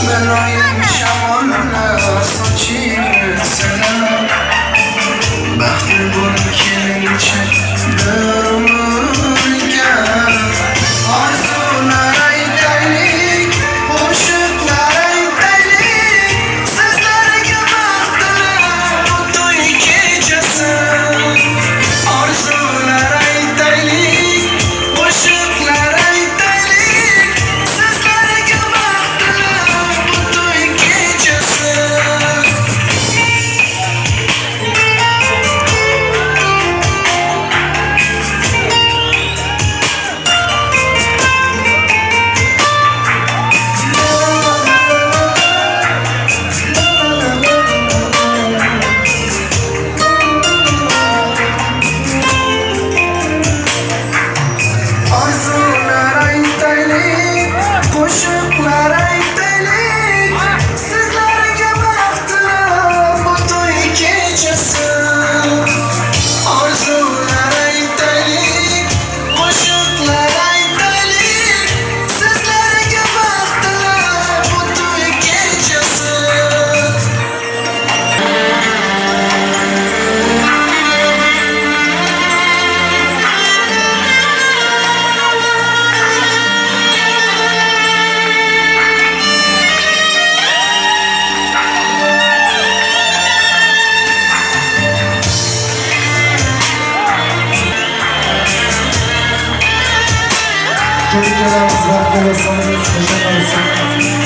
Ben ayırmışam onunla saçını sana. Baxtli bo'lib kelincha bir umrga orzular aytaylik, qo'shiqlar aytaylik, sizlarga baxtli bu to'y kechasi. Orzular aytaylik, qo'shiqlar aytaylik, sizlarga baxtli bu to'y kechasi. Orzular aytaylik, qo'shiqlar aytaylik, sizlarga baxtli bu to'y kechasi. Orzular aytaylik, qo'shiqlar aytaylik, sizlarga baxtli bu to'y kechasi. Çocuklarımız vakti ve sonumuz yaşamalısın.